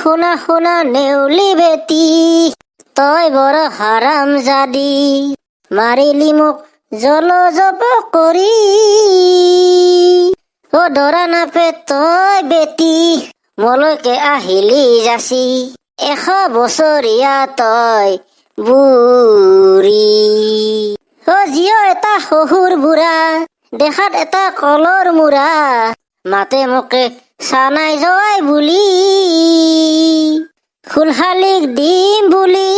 শুনা শুনা নেউলি বেটি, তই বৰ হাৰাম জাদি, মাৰিলি মোক জল জপ কৰি। অ দৰা নাপে তই বেটি, মলৈকে আহিলি যাচি, 100 বছৰীয়া তই বুঢ়ী। অ জীয় এটা শহুৰ বুঢ়া, দেখাত এটা কলৰ মূৰা, মাতে মোকে চানাই জৱাই বুলি। খুলশালিক দিম বুলি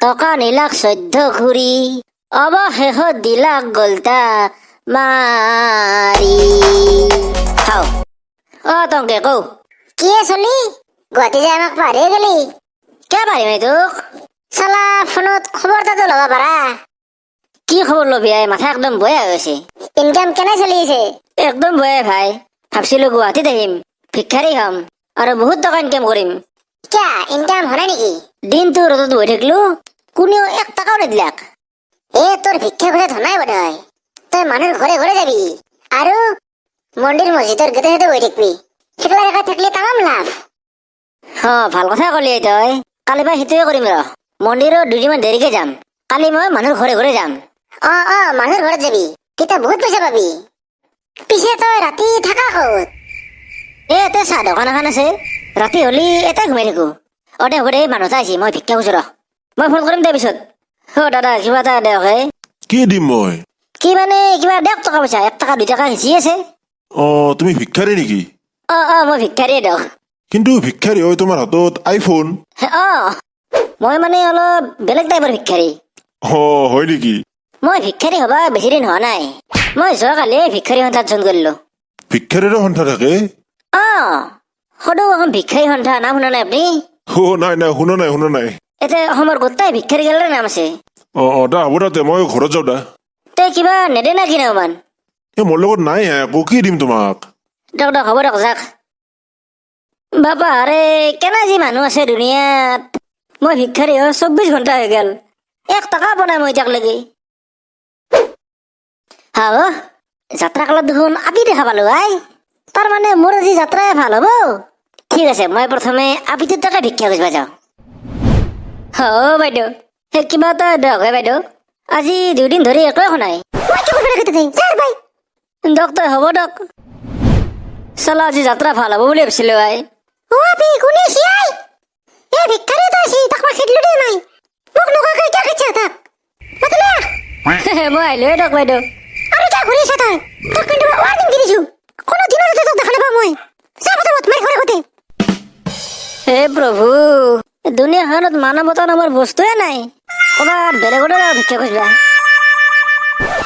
টকা নিলাক 14 ঘূৰি, অৱশেষত দিলাক গলটা মাৰি। হাও অ তংকে কৌ কি চলি গুৱাহাটী যাই আমাক পাহৰিয়ে গেলি? কিয় পাৰিম এই তোক? চালা ফোনত খবৰ এটাতো ল'ব পাৰা। কি খবৰ লবি আই? মাথা একদম বয়া হৈ গৈছে। ইনকাম কেনে চলি আছে? একদম বয়া ভাই। ভাবছিলো গুৱাহাটীত আহিম, ভিক্ষাৰী হম আৰু বহুত টকা ইনকাম কৰিম। কিয়া ইনকাম হোৱা নেকি? দিনটো ৰ'দত বহি থাকিলো, কোনেও 1 টকাও নিদিলাক। তোৰ ভিক্ষা খোজা ধনাই বোধ হয়। তই মানুহৰ ঘৰে ঘৰে যাবি আৰু মন্দিৰ মছজিদৰ গেটে গেটে বহি থাকিবি। সেইগিলা জেগাত থাকিলে তামাম লাভ। ভাল কথা কলি তই। কালি পৰা সেইটোৱে কৰিম ৰ। মন্দিৰত 2 দিনমান দেৰিকে যাম। কালি মই মানুহৰ ঘৰে ঘৰে যাম। মানুহৰ ঘৰত যাবি, তেতিয়া বহুত পইচা পাবি। পিছে তই ৰাতি থাকা ক'ত? ইয়াতে চাহ দোকান এখন আছে, ৰাতি হলি এতে ঘুমাই থাকো। দে হ'ব দে, মানুহ এটা আহিছে, মই ভিক্ষা খুজো ৰ। মই ফোন কৰিম দে পিছত। দাদা কিবা এটা দিয়ক হে। কি দিম মই? কি মানে কিবা দিয়ক টকা পইচা, 1 টকা 2 টকা হিচি আছে। তুমি ভিক্ষাৰী নেকি? মই ভিক্ষাৰীয়ে দিয়ক। কিন্তু ভিক্ষাৰী হৈ তোমাৰ হাতত আইফোন? মই মানে অলপ বেলেগ টাইপৰ ভিক্ষাৰী। হয় নেকি? মই ভিক্ষাৰী হবা বেছি দিন হোৱা নাই। মই যোৱাকালি ভিক্ষাৰী সন্থাত জইন কৰিলো। ভিক্ষাৰীৰো সন্থা থাকে? সদৌ অসম ভিক্ষাৰী সন্থা নাম শুনা নাই আপুনি? নাই শুনা নাই। এতে অসমৰ গোটাই ভিক্ষাৰী গেলাৰ নাম আছে। দা হ'ব দে, মই ঘৰত যাওঁ দা। তে কিবা নেদে না কি নামান? মোৰ লগত নাই একো, কি দিম তোমাক? দক হ'ব দক যাক। বাবা আৰে কেনা যি মানুহ আছে দুনিয়াত। মই ভিক্ষাৰী হৈ 24 ঘণ্টা হৈ গেল, 1 টকা পোৱা নাই মই এতিয়াক লাগি। যাত্ৰা কালত দেখোন আপি দেখা পালো আই। তাৰ মানে মোৰ আজি যাত্ৰাই ভাল হ'ব। ঠিক আছে, মই প্ৰথমে আপিটোৰ তাকে ভিক্ষা খুজিব যাওঁ। বাইদেউ কিবা এটা দিয়ক হে বাইদেউ। আজি 2 দিন ধৰি একোৱে খোৱা নাই। ডক্তৰ হ'ব দক। চালা আজি যাত্ৰা ভাল হ'ব বুলি ভাবিছিলো আই। মই আহিলোৱে দক বাইদেউ। হে প্ৰভু, দুনিয়াখনত মানৱতা নামৰ বস্তুৱে নাই। ক'ৰবাত বেলেগতে ভিক্ষা খুজিবা।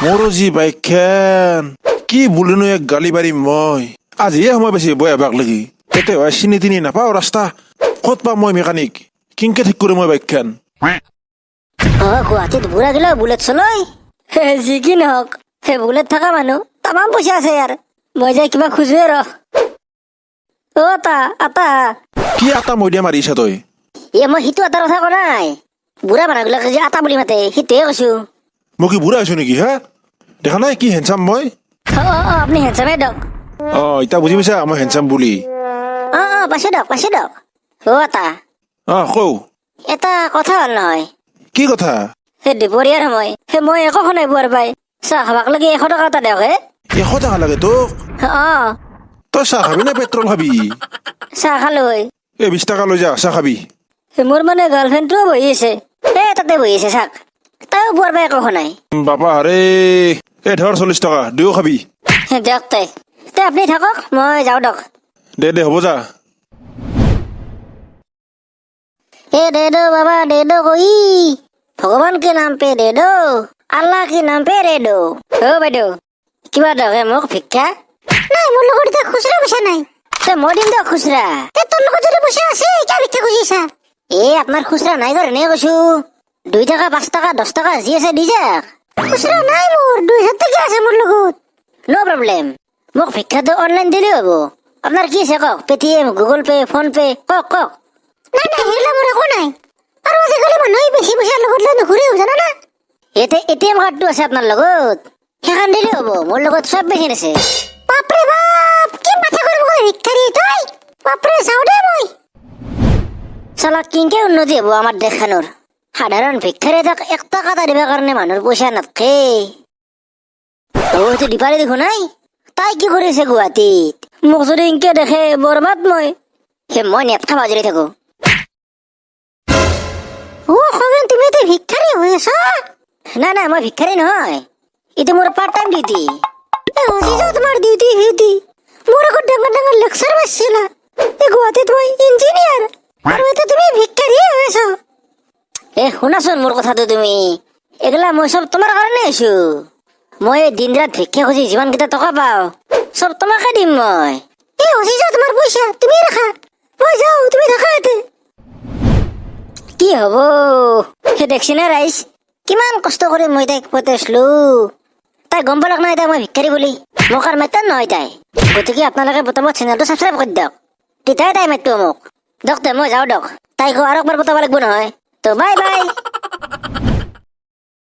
মোৰ যি বাইকখন, কি বুলিনো এক গালি পাৰিম মই। আজিহে সময় পাইছে বয়া বাক লাগি। এতে হয় চিনি তিনি নাপাওঁ ৰাস্তা। ক'ত পাম মই মেকানিক? কিনকে ঠিক কৰিম মই বাইকখন? গুৱাহাটীত বুঢ়া গিলা বুলেট চলয়। যি কি নহওক, সেই বুলেট থকা মানুহ তামাম পইচা আছে ইয়াৰ। মই যাই কিবা খুজোৱে ৰ। কি আটা মৈদা মাৰিছা তই? মই সিটো আটাৰ কথা কোৱা নাই। বুঢ়া মানুহবিলাকে যে আটা বুলি মাতে সেইটোৱে কৈছো। মই কি বুঢ়া হৈছো নেকি হা? দেখা নাই কি হেণ্ডচাম মই? আপুনি হেণ্ডচামে দক। এতিয়া বুজি পাইছা মই হেণ্ডচাম বুলি? পাইছো দক। কৌ এটা কথা হ'ল নহয়। কি কথা? সেই দুপৰীয়াৰ সময় মই একো নাই বুঢ়াৰ পাই। চাহ খাবাক লাগি 100 টকা এটা দিয়ক হে। 100 টকা লাগে তোক? তই চাহ খাবি নে পেট্ৰল খাবি? চাহ খালো। 20 টকা লৈ যা, চাহ খাবি। মোৰ মানে গাৰ্লফ্ৰেণ্ডটোও বহি আছে, তাতে বহি আছে চাক। তাইও বুঢ়াৰ পাই একো নাই। বাবা আৰে, ধৰ 40 টকা, দুয়ো খাবি। দিয়ক তে আপুনি থাকক, মই যাওঁ দক। দে হ'ব যা। दे दो बाबा दे दो कोई, भगवान के नाम पे दे दो, अल्लाह के नाम पे दे दो। বাইদেউ কিবা দক মোক ভিক্ষা? নাই, মোৰ লগত এতিয়া খুচৰা পইচা নাই। মই দিম দিয়ক খুচৰা। তোৰ লগত যদি পইচা আছে কিয় ভিক্ষা খুজিছা? আপোনাৰ খুচৰা নাই কাৰণে কৈছো। 2 টকা 5 টকা 10 টকা যি আছে দি যাক। খুচৰা নাই মোৰ, 2,000 টকা আছে মোৰ লগত। নো প্ৰব্লেম, মোক ভিক্ষাটো অনলাইন দিলেই হ'ব। আপোনাৰ কি আছে কওক? Paytm, Google pay, phone pay, কওক। নাই সেইগিলা মোৰ একো নাই। আৰু আজিকালি মানুহে বেছি পইচাৰ লগত লৈ নুঘূৰেও জানা না? এটিএম কাৰ্ডটো আছে আপোনাৰ লগত, সেইখন দিলেই হ'ব। মোৰ লগত চব মেচিন আছে। বাপৰে বাপ, কি মাথা গৰম কৰে ভিক্ষাৰী তই। বাপৰে যাওঁ দে মই। চালা কিংকে উন্নতি হব আমাৰ দেশখনৰ সাধাৰণ ভিক্ষাৰী তাক 1 টকা এটা দিবৰ কাৰণে মানুহৰ পইচা নাথাকে সেইটো দীপালি দেখো নাই তাই কি কৰিছে গুৱাহাটীত মোক যদি ইনকে দেখে বৰবাদ মই নেট খাব আজৰি থাকো অ খগেন তুমি তো ভিক্ষাৰী হৈ আছা না মই ভিক্ষাৰী নহয় এইটো মোৰ পাৰ্ট টাইম ডিউটি তোমাৰ ডিউটি মোৰ আকৌ ডাঙৰ লেকচাৰ মাৰিছিলা এই গুৱাহাটীত মই ইঞ্জিনিয়াৰ আৰু এতিয়া তুমি ভিক্ষাৰী হৈ আছা শুনাচোন মোৰ কথাটো তুমি এগলা মই চব তোমাৰ কাৰণে হৈছো মই দিন ৰাত ভিক্ষা খুজি যিমান কেইটা টকা পাওঁ চব তোমাকে দিম মই তোমাৰ পইচা তুমি ৰাখা মই যাওঁ তুমি থাকা ইয়াতে কি হব সেই দেখছি না ৰাইজ কিমান কষ্ট কৰি মই তাইক পতাইছিলো তাই গম পালাক নাই তাই মই ভিক্ষাৰী বুলি মোক আৰু মাতাৰ নহয় তাই গতিকে আপোনালোকে প্ৰথমত চেনেলটো ছাবস্ক্ৰাইব কৰি দিয়ক তেতিয়াই তাই মাতটো মোক দিয়ক মই যাওঁ দিয়ক তাইকো আৰু একবাৰ পতাব লাগিব নহয় তো বাই